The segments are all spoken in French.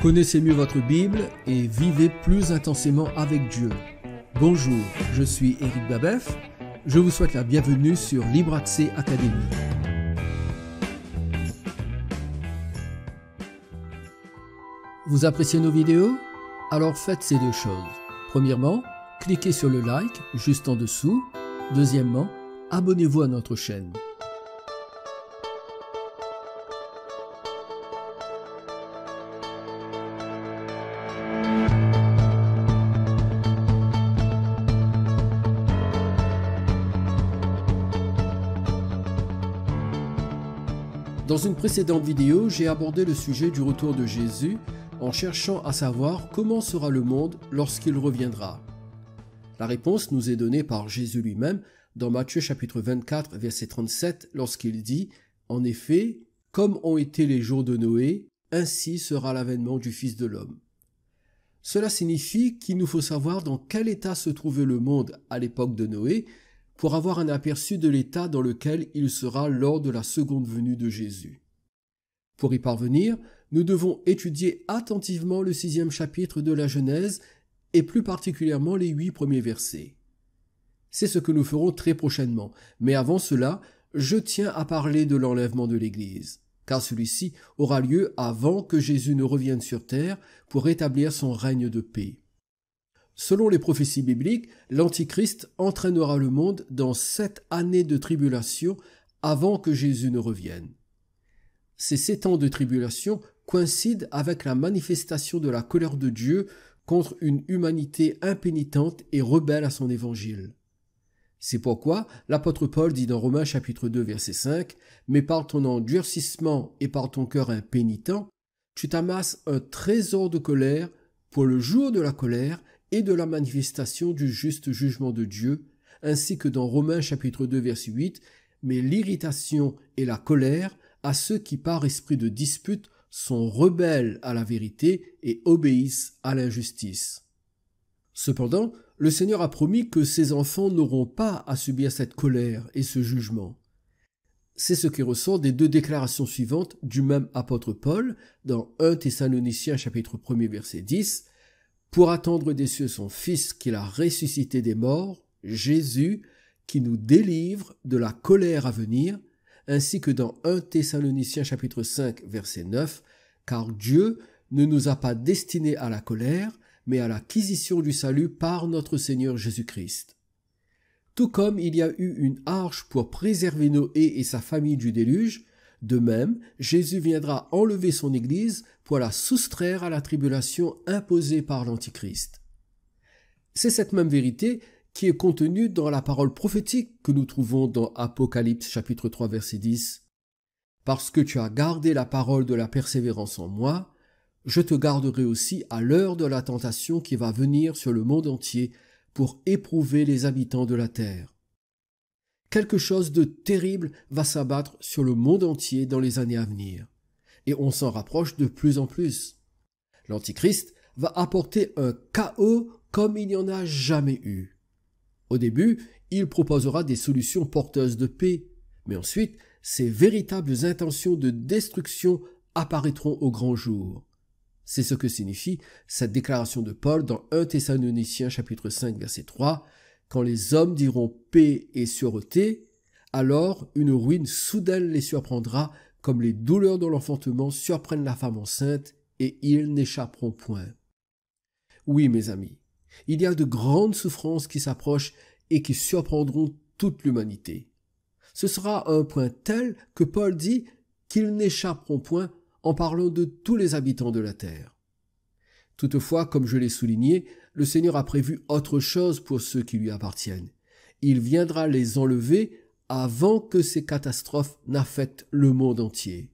Connaissez mieux votre Bible et vivez plus intensément avec Dieu. Bonjour, je suis Éric Babeuf. Je vous souhaite la bienvenue sur Libre Accès Académie. Vous appréciez nos vidéos? Alors faites ces deux choses. Premièrement, cliquez sur le like juste en dessous. Deuxièmement, abonnez-vous à notre chaîne. Dans une précédente vidéo, j'ai abordé le sujet du retour de Jésus en cherchant à savoir comment sera le monde lorsqu'il reviendra. La réponse nous est donnée par Jésus lui-même dans Matthieu chapitre 24, verset 37, lorsqu'il dit « En effet, comme ont été les jours de Noé, ainsi sera l'avènement du Fils de l'homme. » Cela signifie qu'il nous faut savoir dans quel état se trouvait le monde à l'époque de Noé pour avoir un aperçu de l'état dans lequel il sera lors de la seconde venue de Jésus. Pour y parvenir, nous devons étudier attentivement le 6e chapitre de la Genèse et plus particulièrement les 8 premiers versets. C'est ce que nous ferons très prochainement, mais avant cela, je tiens à parler de l'enlèvement de l'Église, car celui-ci aura lieu avant que Jésus ne revienne sur terre pour établir son règne de paix. Selon les prophéties bibliques, l'Antichrist entraînera le monde dans 7 années de tribulation avant que Jésus ne revienne. Ces 7 ans de tribulation coïncident avec la manifestation de la colère de Dieu contre une humanité impénitente et rebelle à son évangile. C'est pourquoi l'apôtre Paul dit dans Romains chapitre 2 verset 5 « Mais par ton endurcissement et par ton cœur impénitent, tu t'amasses un trésor de colère pour le jour de la colère et de la manifestation du juste jugement de Dieu, ainsi que dans Romains chapitre 2 verset 8, « Mais l'irritation et la colère à ceux qui par esprit de dispute sont rebelles à la vérité et obéissent à l'injustice. » Cependant, le Seigneur a promis que ses enfants n'auront pas à subir cette colère et ce jugement. C'est ce qui ressort des 2 déclarations suivantes du même apôtre Paul dans 1 Thessaloniciens chapitre 1 verset 10, « Pour attendre des cieux son Fils qu'il a ressuscité des morts, Jésus, qui nous délivre de la colère à venir, ainsi que dans 1 Thessaloniciens chapitre 5 verset 9, « Car Dieu ne nous a pas destinés à la colère, mais à l'acquisition du salut par notre Seigneur Jésus-Christ. » Tout comme il y a eu une arche pour préserver Noé et sa famille du déluge, de même, Jésus viendra enlever son Église pour la soustraire à la tribulation imposée par l'Antichrist. C'est cette même vérité qui est contenue dans la parole prophétique que nous trouvons dans Apocalypse chapitre 3 verset 10. « Parce que tu as gardé la parole de la persévérance en moi, je te garderai aussi à l'heure de la tentation qui va venir sur le monde entier pour éprouver les habitants de la terre. » Quelque chose de terrible va s'abattre sur le monde entier dans les années à venir, et on s'en rapproche de plus en plus. L'Antichrist va apporter un chaos comme il n'y en a jamais eu. Au début, il proposera des solutions porteuses de paix, mais ensuite, ses véritables intentions de destruction apparaîtront au grand jour. C'est ce que signifie cette déclaration de Paul dans 1 Thessaloniciens chapitre 5 verset 3, « Quand les hommes diront paix et sûreté, alors une ruine soudaine les surprendra comme les douleurs de l'enfantement surprennent la femme enceinte et ils n'échapperont point. » Oui, mes amis, il y a de grandes souffrances qui s'approchent et qui surprendront toute l'humanité. Ce sera à un point tel que Paul dit qu'ils n'échapperont point en parlant de tous les habitants de la terre. Toutefois, comme je l'ai souligné, le Seigneur a prévu autre chose pour ceux qui lui appartiennent. Il viendra les enlever avant que ces catastrophes n'affectent le monde entier.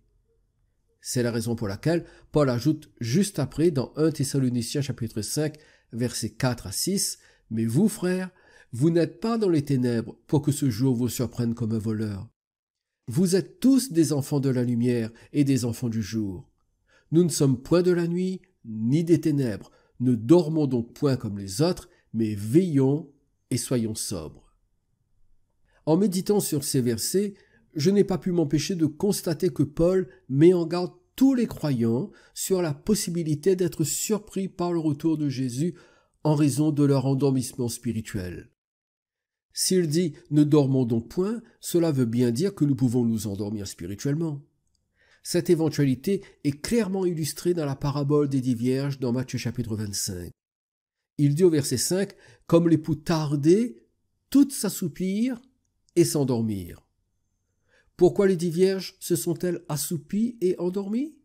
C'est la raison pour laquelle Paul ajoute juste après dans 1 Thessaloniciens chapitre 5 versets 4 à 6, « Mais vous, frères, vous n'êtes pas dans les ténèbres pour que ce jour vous surprenne comme un voleur. Vous êtes tous des enfants de la lumière et des enfants du jour. Nous ne sommes point de la nuit, ni des ténèbres. Ne dormons donc point comme les autres, mais veillons et soyons sobres. » En méditant sur ces versets, je n'ai pas pu m'empêcher de constater que Paul met en garde tous les croyants sur la possibilité d'être surpris par le retour de Jésus en raison de leur endormissement spirituel. S'il dit « ne dormons donc point », cela veut bien dire que nous pouvons nous endormir spirituellement. Cette éventualité est clairement illustrée dans la parabole des 10 vierges dans Matthieu chapitre 25. Il dit au verset 5 « Comme l'époux tardait, toutes s'assoupirent et s'endormirent. » Pourquoi les 10 vierges se sont-elles assoupies et endormies?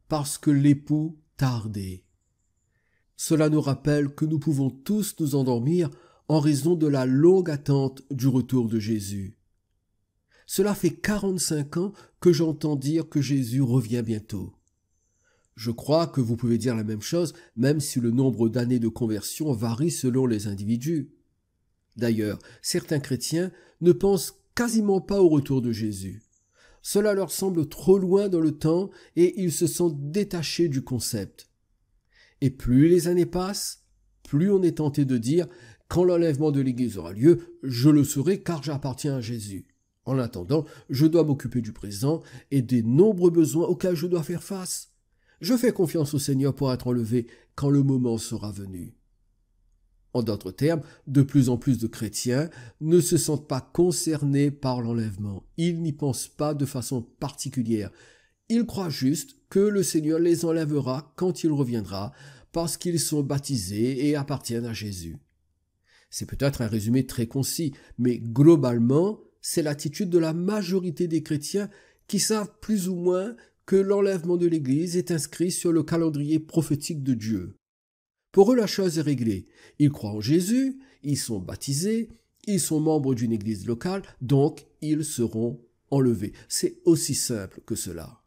Parce que l'époux tardait. Cela nous rappelle que nous pouvons tous nous endormir en raison de la longue attente du retour de Jésus. Cela fait 45 ans que j'entends dire que Jésus revient bientôt. Je crois que vous pouvez dire la même chose, même si le nombre d'années de conversion varie selon les individus. D'ailleurs, certains chrétiens ne pensent quasiment pas au retour de Jésus. Cela leur semble trop loin dans le temps et ils se sentent détachés du concept. Et plus les années passent, plus on est tenté de dire « Quand l'enlèvement de l'Église aura lieu, je le saurai car j'appartiens à Jésus. En attendant, je dois m'occuper du présent et des nombreux besoins auxquels je dois faire face. Je fais confiance au Seigneur pour être enlevé quand le moment sera venu. » En d'autres termes, de plus en plus de chrétiens ne se sentent pas concernés par l'enlèvement. Ils n'y pensent pas de façon particulière. Ils croient juste que le Seigneur les enlèvera quand il reviendra parce qu'ils sont baptisés et appartiennent à Jésus. C'est peut-être un résumé très concis, mais globalement, c'est l'attitude de la majorité des chrétiens qui savent plus ou moins que l'enlèvement de l'Église est inscrit sur le calendrier prophétique de Dieu. Pour eux, la chose est réglée. Ils croient en Jésus, ils sont baptisés, ils sont membres d'une église locale, donc ils seront enlevés. C'est aussi simple que cela.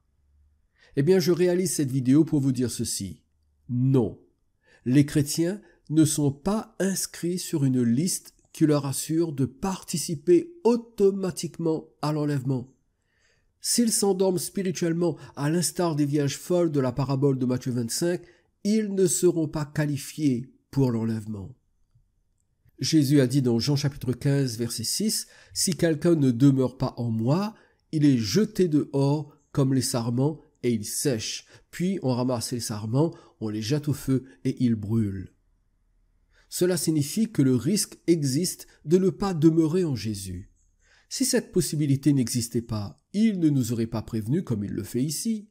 Eh bien, je réalise cette vidéo pour vous dire ceci. Non, les chrétiens ne sont pas inscrits sur une liste qui leur assure de participer automatiquement à l'enlèvement. S'ils s'endorment spirituellement à l'instar des vierges folles de la parabole de Matthieu 25, ils ne seront pas qualifiés pour l'enlèvement. Jésus a dit dans Jean chapitre 15 verset 6, « Si quelqu'un ne demeure pas en moi, il est jeté dehors comme les sarments et il sèche. Puis on ramasse les sarments, on les jette au feu et ils brûlent. » Cela signifie que le risque existe de ne pas demeurer en Jésus. Si cette possibilité n'existait pas, il ne nous aurait pas prévenus comme il le fait ici.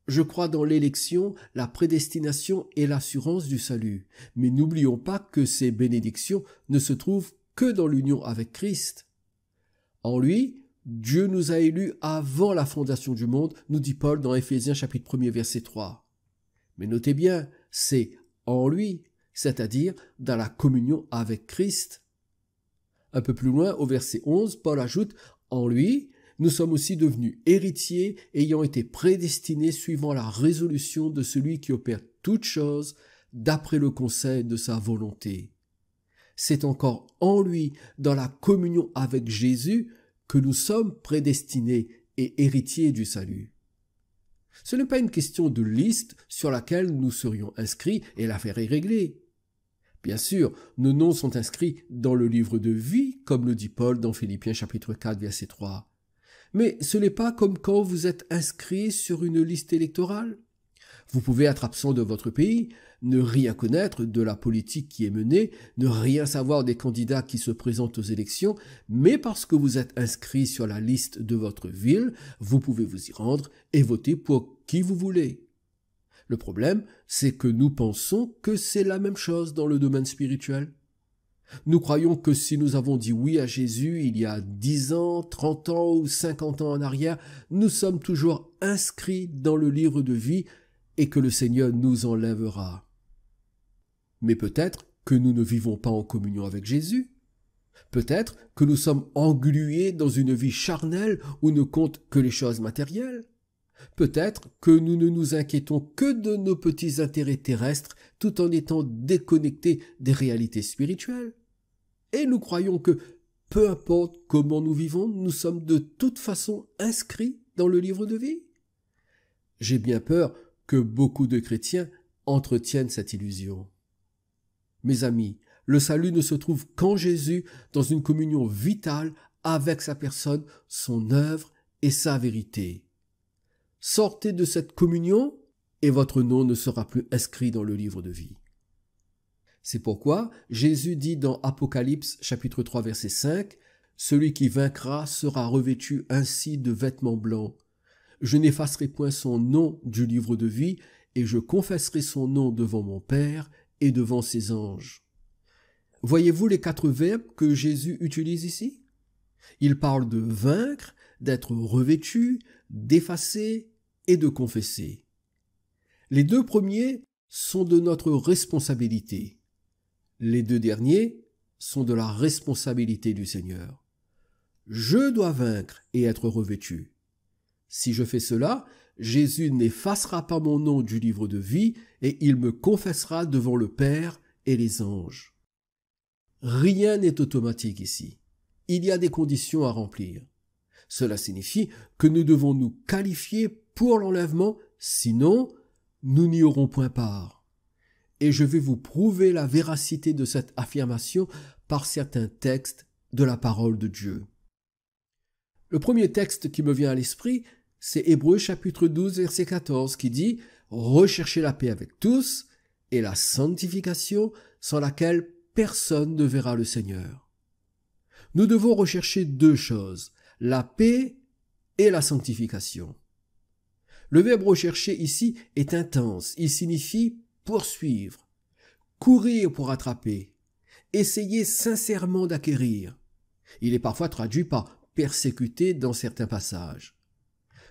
Je crois dans l'élection, la prédestination et l'assurance du salut. Mais n'oublions pas que ces bénédictions ne se trouvent que dans l'union avec Christ. En lui, Dieu nous a élus avant la fondation du monde, nous dit Paul dans Éphésiens chapitre 1 verset 3. Mais notez bien, c'est en lui, c'est-à-dire dans la communion avec Christ. Un peu plus loin, au verset 11, Paul ajoute « En lui, nous sommes aussi devenus héritiers, ayant été prédestinés suivant la résolution de celui qui opère toutes choses d'après le conseil de sa volonté. » C'est encore en lui, dans la communion avec Jésus, que nous sommes prédestinés et héritiers du salut. Ce n'est pas une question de liste sur laquelle nous serions inscrits et l'affaire est réglée. Bien sûr, nos noms sont inscrits dans le livre de vie, comme le dit Paul dans Philippiens chapitre 4 verset 3. Mais ce n'est pas comme quand vous êtes inscrit sur une liste électorale. Vous pouvez être absent de votre pays, ne rien connaître de la politique qui est menée, ne rien savoir des candidats qui se présentent aux élections, mais parce que vous êtes inscrit sur la liste de votre ville, vous pouvez vous y rendre et voter pour qui vous voulez. Le problème, c'est que nous pensons que c'est la même chose dans le domaine spirituel. Nous croyons que si nous avons dit oui à Jésus il y a 10 ans, 30 ans ou 50 ans en arrière, nous sommes toujours inscrits dans le livre de vie et que le Seigneur nous enlèvera. Mais peut-être que nous ne vivons pas en communion avec Jésus. Peut-être que nous sommes englués dans une vie charnelle où ne comptent que les choses matérielles. Peut-être que nous ne nous inquiétons que de nos petits intérêts terrestres tout en étant déconnectés des réalités spirituelles. Et nous croyons que, peu importe comment nous vivons, nous sommes de toute façon inscrits dans le livre de vie. J'ai bien peur que beaucoup de chrétiens entretiennent cette illusion. Mes amis, le salut ne se trouve qu'en Jésus, dans une communion vitale avec sa personne, son œuvre et sa vérité. sortez de cette communion et votre nom ne sera plus inscrit dans le livre de vie. C'est pourquoi Jésus dit dans Apocalypse chapitre 3 verset 5, « Celui qui vaincra sera revêtu ainsi de vêtements blancs. Je n'effacerai point son nom du livre de vie, et je confesserai son nom devant mon Père et devant ses anges. » Voyez-vous les 4 verbes que Jésus utilise ici? Il parle de vaincre, d'être revêtu, d'effacer et de confesser. Les 2 premiers sont de notre responsabilité. Les 2 derniers sont de la responsabilité du Seigneur. Je dois vaincre et être revêtu. Si je fais cela, Jésus n'effacera pas mon nom du livre de vie et il me confessera devant le Père et les anges. Rien n'est automatique ici. Il y a des conditions à remplir. Cela signifie que nous devons nous qualifier pour l'enlèvement, sinon nous n'y aurons point part. Et je vais vous prouver la véracité de cette affirmation par certains textes de la parole de Dieu. Le premier texte qui me vient à l'esprit, c'est Hébreux chapitre 12 verset 14 qui dit « Recherchez la paix avec tous et la sanctification sans laquelle personne ne verra le Seigneur. » Nous devons rechercher 2 choses, la paix et la sanctification. Le verbe rechercher ici est intense, il signifie poursuivre, courir pour attraper, essayer sincèrement d'acquérir. Il est parfois traduit par persécuter dans certains passages.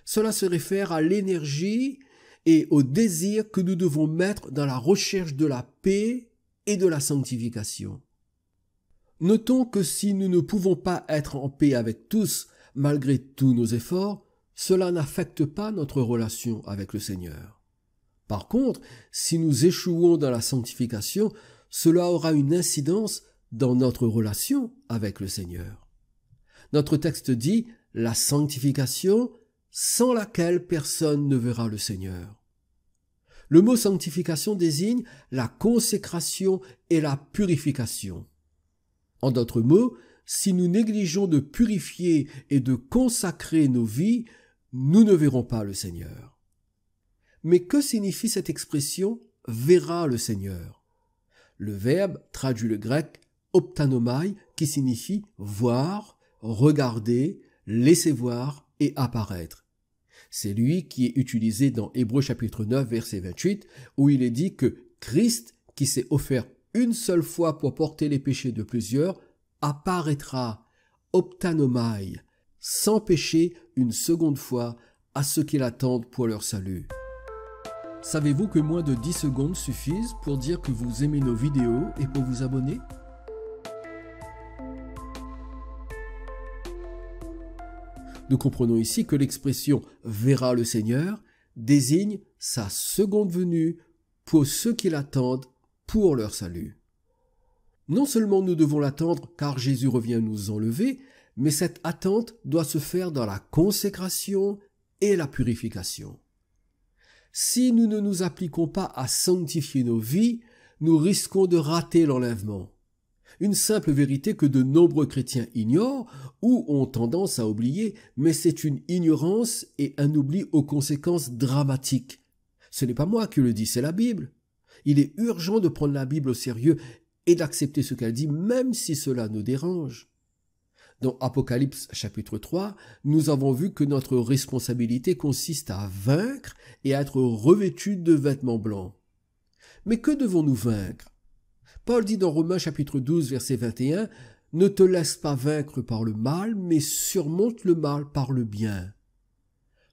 Cela se réfère à l'énergie et au désir que nous devons mettre dans la recherche de la paix et de la sanctification. Notons que si nous ne pouvons pas être en paix avec tous, malgré tous nos efforts, cela n'affecte pas notre relation avec le Seigneur. Par contre, si nous échouons dans la sanctification, cela aura une incidence dans notre relation avec le Seigneur. Notre texte dit « la sanctification sans laquelle personne ne verra le Seigneur ». Le mot sanctification désigne la consécration et la purification. En d'autres mots, si nous négligeons de purifier et de consacrer nos vies, nous ne verrons pas le Seigneur. Mais que signifie cette expression « verra le Seigneur » ? Le verbe traduit le grec « optanomai » qui signifie « voir », regarder, laisser voir et apparaître. C'est lui qui est utilisé dans Hébreux chapitre 9 verset 28 où il est dit que Christ, qui s'est offert une seule fois pour porter les péchés de plusieurs, apparaîtra optanomai, sans péché une seconde fois à ceux qui l'attendent pour leur salut. Savez-vous que moins de 10 secondes suffisent pour dire que vous aimez nos vidéos et pour vous abonner ? Nous comprenons ici que l'expression « verra le Seigneur » désigne sa seconde venue pour ceux qui l'attendent pour leur salut. Non seulement nous devons l'attendre car Jésus revient nous enlever, mais cette attente doit se faire dans la consécration et la purification. Si nous ne nous appliquons pas à sanctifier nos vies, nous risquons de rater l'enlèvement. Une simple vérité que de nombreux chrétiens ignorent ou ont tendance à oublier, mais c'est une ignorance et un oubli aux conséquences dramatiques. Ce n'est pas moi qui le dis, c'est la Bible. Il est urgent de prendre la Bible au sérieux et d'accepter ce qu'elle dit, même si cela nous dérange. Dans Apocalypse chapitre 3, nous avons vu que notre responsabilité consiste à vaincre et à être revêtus de vêtements blancs. Mais que devons-nous vaincre ? Paul dit dans Romains chapitre 12 verset 21, « Ne te laisse pas vaincre par le mal, mais surmonte le mal par le bien. »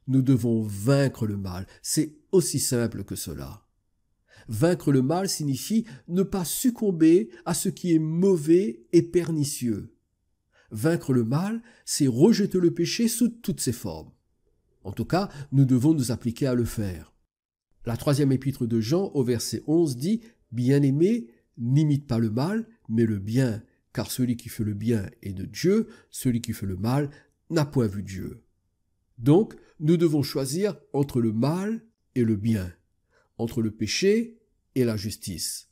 Nous devons vaincre le mal, c'est aussi simple que cela. Vaincre le mal signifie ne pas succomber à ce qui est mauvais et pernicieux. Vaincre le mal, c'est rejeter le péché sous toutes ses formes. En tout cas, nous devons nous appliquer à le faire. La 3e épître de Jean, au verset 11, dit « Bien-aimés, n'imite pas le mal, mais le bien, car celui qui fait le bien est de Dieu, celui qui fait le mal n'a point vu Dieu. » Donc, nous devons choisir entre le mal et le bien, entre le péché et la justice.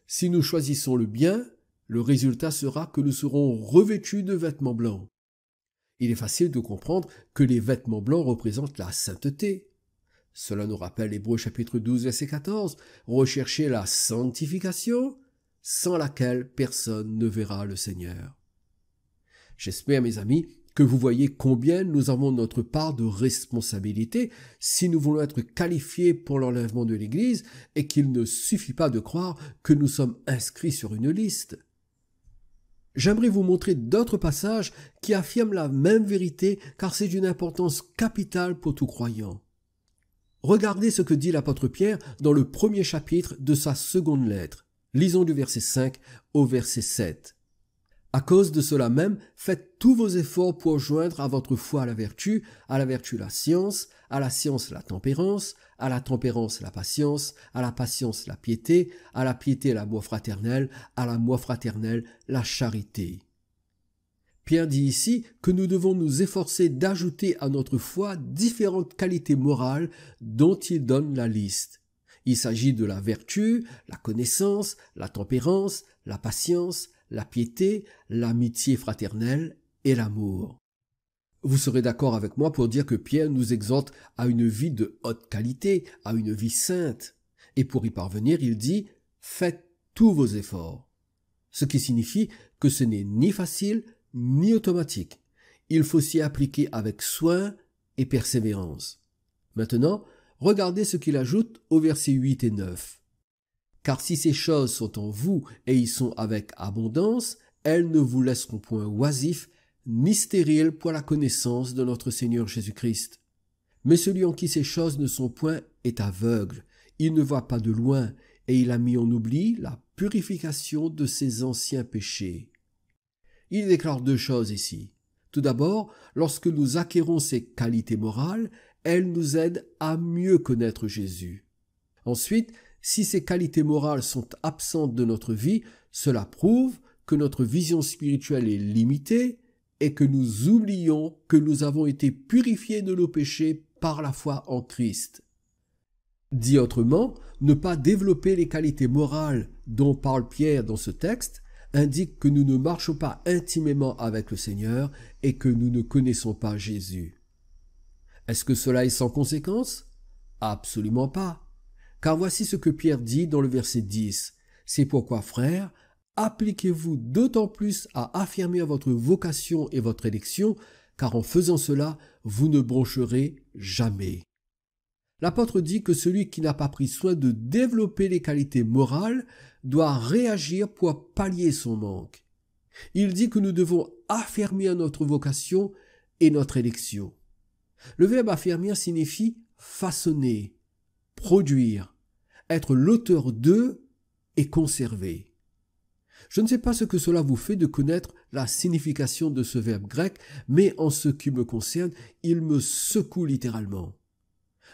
Si nous choisissons le bien, le résultat sera que nous serons revêtus de vêtements blancs. Il est facile de comprendre que les vêtements blancs représentent la sainteté. Cela nous rappelle Hébreux chapitre 12, verset 14. Recherchez la sanctification, sans laquelle personne ne verra le Seigneur. J'espère, mes amis, que vous voyez combien nous avons notre part de responsabilité si nous voulons être qualifiés pour l'enlèvement de l'Église et qu'il ne suffit pas de croire que nous sommes inscrits sur une liste. J'aimerais vous montrer d'autres passages qui affirment la même vérité car c'est d'une importance capitale pour tout croyant. Regardez ce que dit l'apôtre Pierre dans le premier chapitre de sa seconde lettre. Lisons du verset 5 au verset 7. À cause de cela même, faites tous vos efforts pour joindre à votre foi la vertu la science, à la science la tempérance, à la tempérance la patience, à la patience la piété, à la piété l'amour fraternel, à l'amour fraternel la charité. Pierre dit ici que nous devons nous efforcer d'ajouter à notre foi différentes qualités morales dont il donne la liste. Il s'agit de la vertu, la connaissance, la tempérance, la patience, la piété, l'amitié fraternelle et l'amour. Vous serez d'accord avec moi pour dire que Pierre nous exhorte à une vie de haute qualité, à une vie sainte. Et pour y parvenir, il dit « Faites tous vos efforts ». Ce qui signifie que ce n'est ni facile ni automatique. Il faut s'y appliquer avec soin et persévérance. Maintenant, regardez ce qu'il ajoute au verset 8 et 9. Car si ces choses sont en vous et y sont avec abondance, elles ne vous laisseront point oisifs ni stériles pour la connaissance de notre Seigneur Jésus-Christ. Mais celui en qui ces choses ne sont point est aveugle, il ne voit pas de loin, et il a mis en oubli la purification de ses anciens péchés. Il déclare deux choses ici. Tout d'abord, lorsque nous acquérons ces qualités morales, elles nous aident à mieux connaître Jésus. Ensuite, si ces qualités morales sont absentes de notre vie, cela prouve que notre vision spirituelle est limitée et que nous oublions que nous avons été purifiés de nos péchés par la foi en Christ. Dit autrement, ne pas développer les qualités morales dont parle Pierre dans ce texte indique que nous ne marchons pas intimement avec le Seigneur et que nous ne connaissons pas Jésus. Est-ce que cela est sans conséquence? Absolument pas. Car voici ce que Pierre dit dans le verset 10. C'est pourquoi, frères, appliquez-vous d'autant plus à affirmer votre vocation et votre élection, car en faisant cela, vous ne broncherez jamais. L'apôtre dit que celui qui n'a pas pris soin de développer les qualités morales doit réagir pour pallier son manque. Il dit que nous devons affermir notre vocation et notre élection. Le verbe affermir signifie façonner, produire, être l'auteur d'eux et conserver. Je ne sais pas ce que cela vous fait de connaître la signification de ce verbe grec, mais en ce qui me concerne, il me secoue littéralement.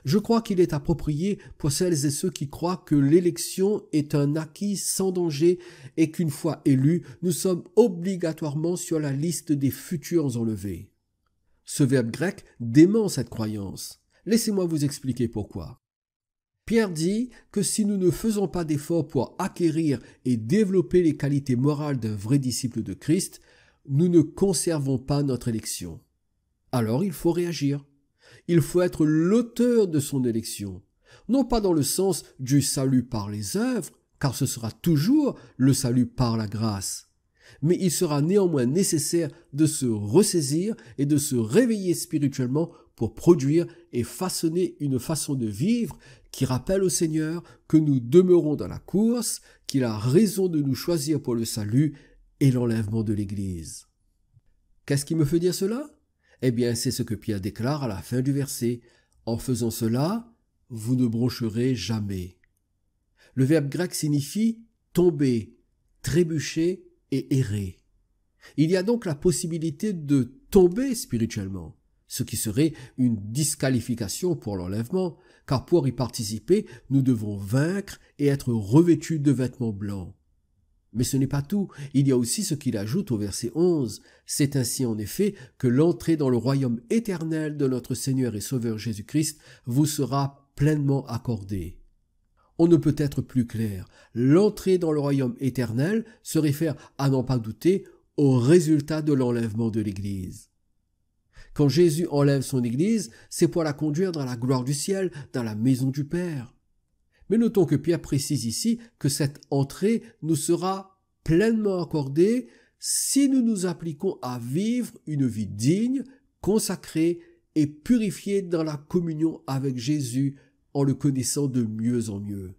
Je crois qu'il est approprié pour celles et ceux qui croient que l'élection est un acquis sans danger et qu'une fois élus, nous sommes obligatoirement sur la liste des futurs enlevés. Ce verbe grec dément cette croyance. Laissez-moi vous expliquer pourquoi. Pierre dit que si nous ne faisons pas d'efforts pour acquérir et développer les qualités morales d'un vrai disciple de Christ, nous ne conservons pas notre élection. Alors il faut réagir. Il faut être l'auteur de son élection, non pas dans le sens du salut par les œuvres, car ce sera toujours le salut par la grâce. Mais il sera néanmoins nécessaire de se ressaisir et de se réveiller spirituellement pour produire et façonner une façon de vivre qui rappelle au Seigneur que nous demeurons dans la course, qu'il a raison de nous choisir pour le salut et l'enlèvement de l'Église. Qu'est-ce qui me fait dire cela? Eh bien, c'est ce que Pierre déclare à la fin du verset. En faisant cela, vous ne broncherez jamais. Le verbe grec signifie tomber, trébucher et errer. Il y a donc la possibilité de tomber spirituellement, ce qui serait une disqualification pour l'enlèvement, car pour y participer, nous devons vaincre et être revêtus de vêtements blancs. Mais ce n'est pas tout, il y a aussi ce qu'il ajoute au verset 11. C'est ainsi en effet que l'entrée dans le royaume éternel de notre Seigneur et Sauveur Jésus-Christ vous sera pleinement accordée. On ne peut être plus clair. L'entrée dans le royaume éternel se réfère, à n'en pas douter, au résultat de l'enlèvement de l'Église. Quand Jésus enlève son Église, c'est pour la conduire dans la gloire du ciel, dans la maison du Père. Mais notons que Pierre précise ici que cette entrée nous sera pleinement accordée si nous nous appliquons à vivre une vie digne, consacrée et purifiée dans la communion avec Jésus en le connaissant de mieux en mieux.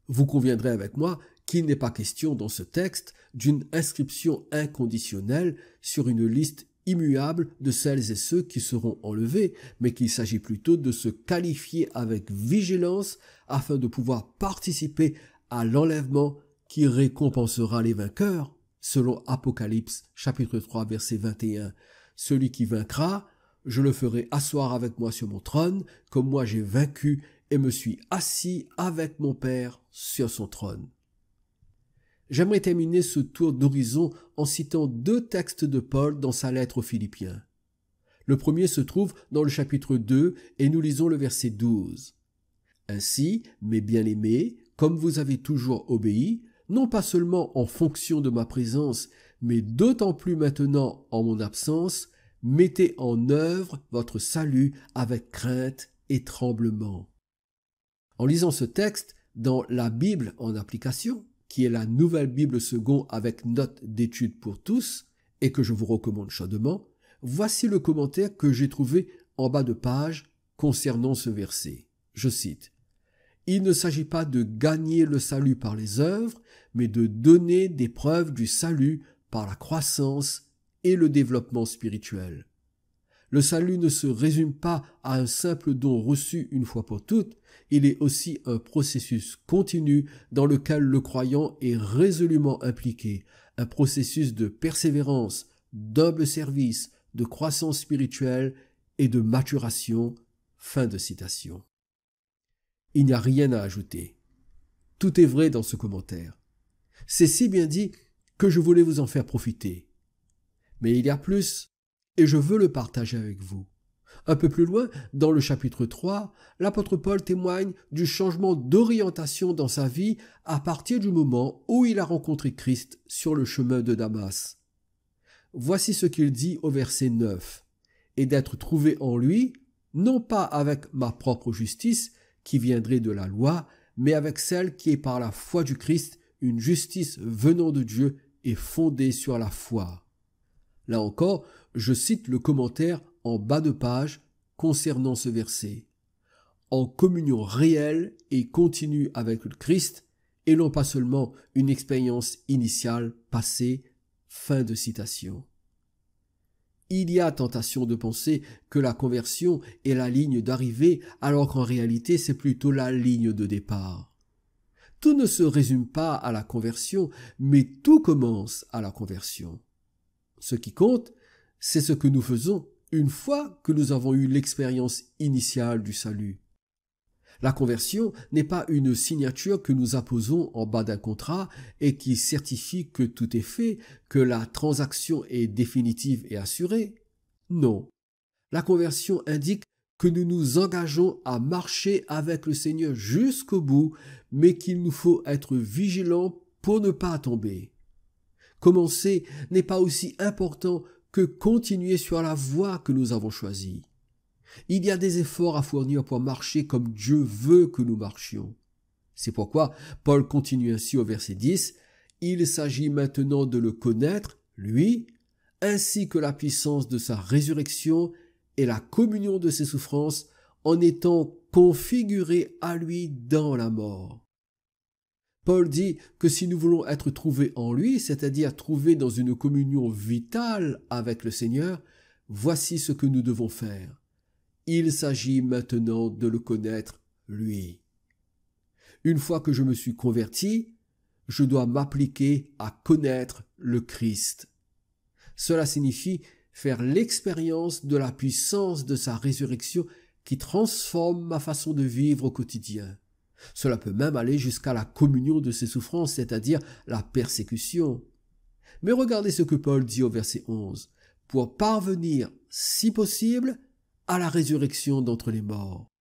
Vous conviendrez avec moi qu'il n'est pas question dans ce texte d'une inscription inconditionnelle sur une liste immuable de celles et ceux qui seront enlevés, mais qu'il s'agit plutôt de se qualifier avec vigilance afin de pouvoir participer à l'enlèvement qui récompensera les vainqueurs, selon Apocalypse chapitre 3 verset 21. Celui qui vaincra, je le ferai asseoir avec moi sur mon trône, comme moi j'ai vaincu et me suis assis avec mon Père sur son trône. J'aimerais terminer ce tour d'horizon en citant 2 textes de Paul dans sa lettre aux Philippiens. Le premier se trouve dans le chapitre 2 et nous lisons le verset 12. « Ainsi, mes bien-aimés, comme vous avez toujours obéi, non pas seulement en fonction de ma présence, mais d'autant plus maintenant en mon absence, mettez en œuvre votre salut avec crainte et tremblement. » En lisant ce texte dans la Bible en application, qui est la nouvelle Bible seconde avec notes d'études pour tous, et que je vous recommande chaudement, voici le commentaire que j'ai trouvé en bas de page concernant ce verset. Je cite. « Il ne s'agit pas de gagner le salut par les œuvres, mais de donner des preuves du salut par la croissance et le développement spirituel. Le salut ne se résume pas à un simple don reçu une fois pour toutes, il est aussi un processus continu dans lequel le croyant est résolument impliqué, un processus de persévérance, d'humble service, de croissance spirituelle et de maturation. » Fin de citation. Il n'y a rien à ajouter. Tout est vrai dans ce commentaire. C'est si bien dit que je voulais vous en faire profiter. Mais il y a plus, et je veux le partager avec vous. Un peu plus loin, dans le chapitre 3, l'apôtre Paul témoigne du changement d'orientation dans sa vie à partir du moment où il a rencontré Christ sur le chemin de Damas. Voici ce qu'il dit au verset 9. « Et d'être trouvé en lui, non pas avec ma propre justice, qui viendrait de la loi, mais avec celle qui est par la foi du Christ, une justice venant de Dieu et fondée sur la foi. » Là encore, je cite le commentaire en bas de page concernant ce verset. En communion réelle et continue avec le Christ, et non pas seulement une expérience initiale passée. Fin de citation. Il y a tentation de penser que la conversion est la ligne d'arrivée, alors qu'en réalité c'est plutôt la ligne de départ. Tout ne se résume pas à la conversion, mais tout commence à la conversion. Ce qui compte, c'est ce que nous faisons une fois que nous avons eu l'expérience initiale du salut. La conversion n'est pas une signature que nous apposons en bas d'un contrat et qui certifie que tout est fait, que la transaction est définitive et assurée. Non. La conversion indique que nous nous engageons à marcher avec le Seigneur jusqu'au bout, mais qu'il nous faut être vigilants pour ne pas tomber. Commencer n'est pas aussi important que continuer sur la voie que nous avons choisie. Il y a des efforts à fournir pour marcher comme Dieu veut que nous marchions. C'est pourquoi Paul continue ainsi au verset 10, « Il s'agit maintenant de le connaître, lui, ainsi que la puissance de sa résurrection et la communion de ses souffrances, en étant configuré à lui dans la mort. » Paul dit que si nous voulons être trouvés en lui, c'est-à-dire trouvés dans une communion vitale avec le Seigneur, voici ce que nous devons faire. Il s'agit maintenant de le connaître, lui. Une fois que je me suis converti, je dois m'appliquer à connaître le Christ. Cela signifie faire l'expérience de la puissance de sa résurrection qui transforme ma façon de vivre au quotidien. Cela peut même aller jusqu'à la communion de ses souffrances, c'est-à-dire la persécution. Mais regardez ce que Paul dit au verset 11. « Pour parvenir, si possible, à la résurrection d'entre les morts. »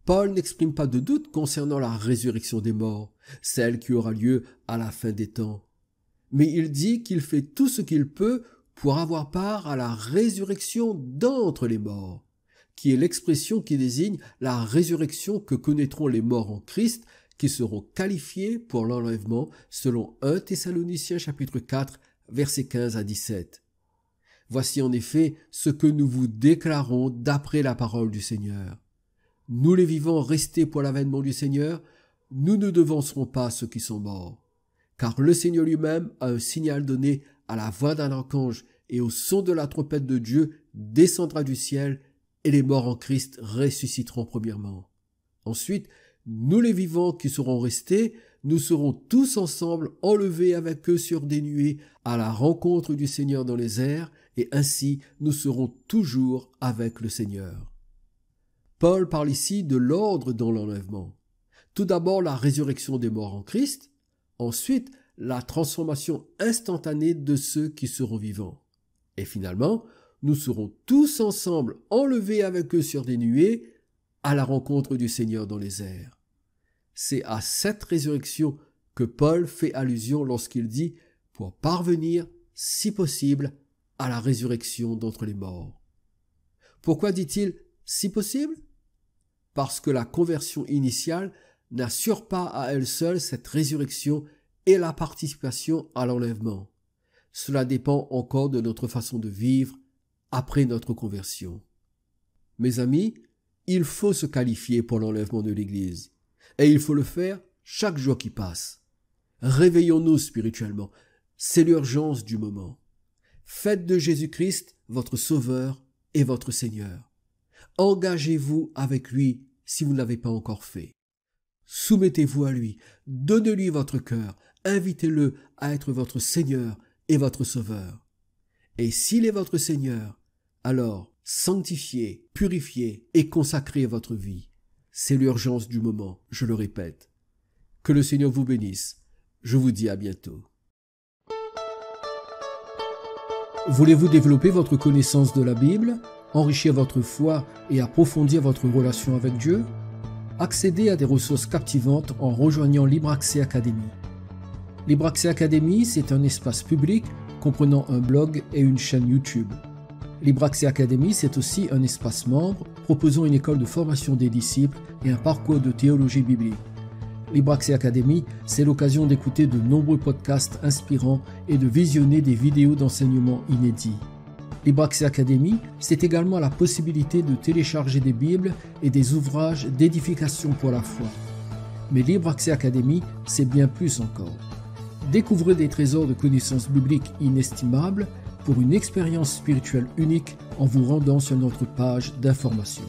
Paul n'exprime pas de doute concernant la résurrection des morts, celle qui aura lieu à la fin des temps. Mais il dit qu'il fait tout ce qu'il peut pour avoir part à la résurrection d'entre les morts, qui est l'expression qui désigne la résurrection que connaîtront les morts en Christ, qui seront qualifiés pour l'enlèvement selon 1 Thessaloniciens chapitre 4, versets 15 à 17. Voici en effet ce que nous vous déclarons d'après la parole du Seigneur. Nous les vivants restés pour l'avènement du Seigneur, nous ne devancerons pas ceux qui sont morts. Car le Seigneur lui-même a un signal donné à la voix d'un archange et au son de la trompette de Dieu descendra du ciel et les morts en Christ ressusciteront premièrement. Ensuite, nous les vivants qui serons restés, nous serons tous ensemble enlevés avec eux sur des nuées à la rencontre du Seigneur dans les airs et ainsi nous serons toujours avec le Seigneur. Paul parle ici de l'ordre dans l'enlèvement. Tout d'abord la résurrection des morts en Christ, ensuite la transformation instantanée de ceux qui seront vivants. Et finalement, nous serons tous ensemble enlevés avec eux sur des nuées à la rencontre du Seigneur dans les airs. C'est à cette résurrection que Paul fait allusion lorsqu'il dit « pour parvenir, si possible, à la résurrection d'entre les morts ». Pourquoi dit-il « si possible » ? Parce que la conversion initiale n'assure pas à elle seule cette résurrection et la participation à l'enlèvement. Cela dépend encore de notre façon de vivre après notre conversion. Mes amis, il faut se qualifier pour l'enlèvement de l'Église. Et il faut le faire chaque jour qui passe. Réveillons-nous spirituellement. C'est l'urgence du moment. Faites de Jésus-Christ votre Sauveur et votre Seigneur. Engagez-vous avec lui si vous ne l'avez pas encore fait. Soumettez-vous à lui, donnez-lui votre cœur, invitez-le à être votre Seigneur et votre Sauveur. Et s'il est votre Seigneur, alors sanctifiez, purifiez et consacrez votre vie. C'est l'urgence du moment, je le répète. Que le Seigneur vous bénisse. Je vous dis à bientôt. Voulez-vous développer votre connaissance de la Bible, enrichir votre foi et approfondir votre relation avec Dieu? Accédez à des ressources captivantes en rejoignant Libre Accès Academy. Libre Accès Academy, c'est un espace public comprenant un blog et une chaîne YouTube. Libre Accès Academy, c'est aussi un espace membre proposant une école de formation des disciples et un parcours de théologie biblique. Libre Accès Academy, c'est l'occasion d'écouter de nombreux podcasts inspirants et de visionner des vidéos d'enseignement inédits. Libre Accès Academy, c'est également la possibilité de télécharger des Bibles et des ouvrages d'édification pour la foi. Mais Libre Accès Academy, c'est bien plus encore. Découvrez des trésors de connaissances bibliques inestimables pour une expérience spirituelle unique en vous rendant sur notre page d'information.